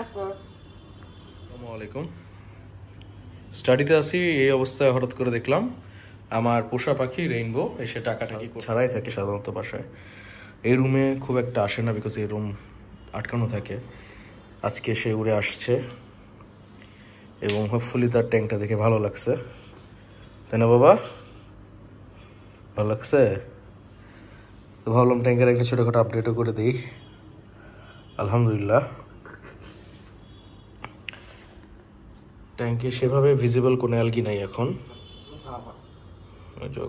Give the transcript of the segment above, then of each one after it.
আসসালামু আলাইকুম। স্টাডিতে আছি, এই অবস্থায় হঠাৎ করে দেখলাম আমার পোষা পাখি রেইনবো এসে টাকাটাকি ছাড়াই থাকে সাধারণত বাসায়। এই রুমে খুব একটা আসে না, বিকজ এই রুম আটকানো থাকে। আজকে সে উড়ে আসছে এবং হোপফুলি তার ট্যাঙ্কটা দেখে ভালো লাগছে, তাই না বাবা? ভালো লাগছে তো ভাবলাম ট্যাঙ্কের একটা ছোটোখাটো আপডেটও করে দিই। আলহামদুলিল্লাহ, ট্যাঙ্কে সেভাবে ভিজিবল কোনো অ্যালগি নাই এখন।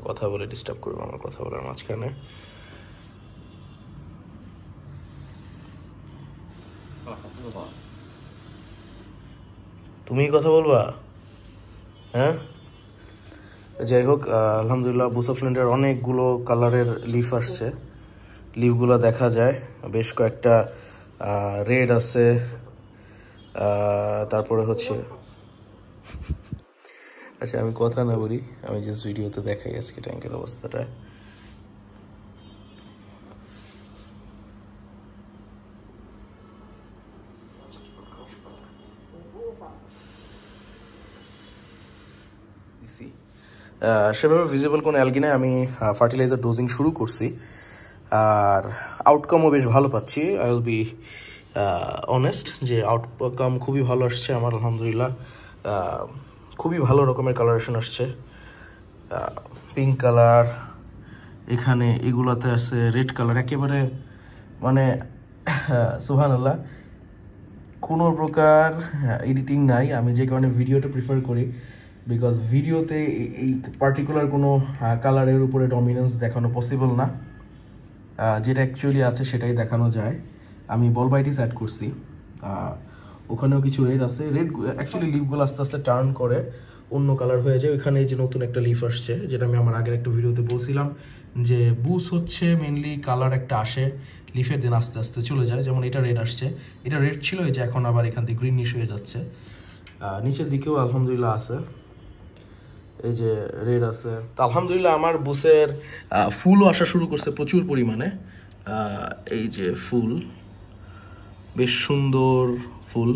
কথা বলে ডিস্টার্ব করবো আমার কথা বলার মাঝখানে। তুমি কথা বলবা? হ্যাঁ, যাই হোক, আলহামদুলিল্লাহ বুসাফ্লিন্ডের অনেকগুলো কালারের লিফ আসছে। লিফগুলো দেখা যায়, বেশ কয়েকটা রেড আছে, তারপরে হচ্ছে আচ্ছা আমি কথা না বলি, আমি জাস্ট ভিডিওতে দেখাই আজকে ট্যাঙ্কের অবস্থাটা। সেভাবে ভিজিবল কোনো অ্যালগি নাই। আমি ফার্টিলাইজার ডোজিং শুরু করছি আর আউটকামও বেশ ভালো পাচ্ছি। আই উইল বি অনেস্ট যে আউটকাম খুবই ভালো আসছে আমার, আলহামদুলিল্লাহ। খুবই ভালো রকমের কালারেশন আসছে, পিঙ্ক কালার, এখানে এগুলাতে আছে রেড কালার, একেবারে মানে সুবহানাল্লাহ, কোনো প্রকার এডিটিং নাই। আমি যে কারণে ভিডিওটা প্রিফার করি, বিকজ ভিডিওতে এই পার্টিকুলার কোনো কালারের উপরে ডমিনেন্স দেখানো পসিবল না। যেটা অ্যাকচুয়ালি আছে সেটাই দেখানো যায়। আমি বল বাইটিস অ্যাড করছি, ওখানেও কিছু রেড আছে। রেড অ্যাকচুয়ালি লিফগুলো আস্তে আস্তে টার্ন করে অন্য কালার হয়ে যায়। ওইখানে এই যে নতুন একটা লিফ আসছে, যেটা আমি আমার আগের একটা ভিডিওতে বলছিলাম যে বুস হচ্ছে মেনলি কালার একটা আসে লিফের, দিন আস্তে আস্তে চলে যায়। যেমন এটা রেড আসছে, এটা রেড ছিল, এই যে এখন আবার এখান থেকে গ্রিনিশ হয়ে যাচ্ছে। নিচের দিকেও আলহামদুলিল্লাহ আছে, এই যে রেড আছে। তো আলহামদুলিল্লাহ আমার বুসের ফুলও আসা শুরু করছে প্রচুর পরিমাণে। এই যে ফুল, বেশ সুন্দর ফুল,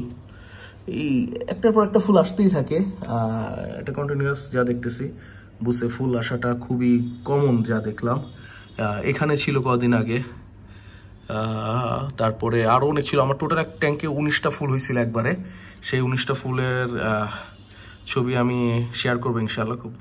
এই একটার পর একটা ফুল আসতেই থাকে। এটা কন্টিনিউয়াস যা দেখতেছি, বুসে ফুল আসাটা খুবই কমন যা দেখলাম। এখানে ছিল কদিন আগে, তারপরে আরও অনেক ছিল। আমার টোটাল এক ট্যাঙ্কে 19টা ফুল হয়েছিল একবারে। সেই 19টা ফুলের ছবি আমি শেয়ার করবো ইনশাল্লাহ খুব।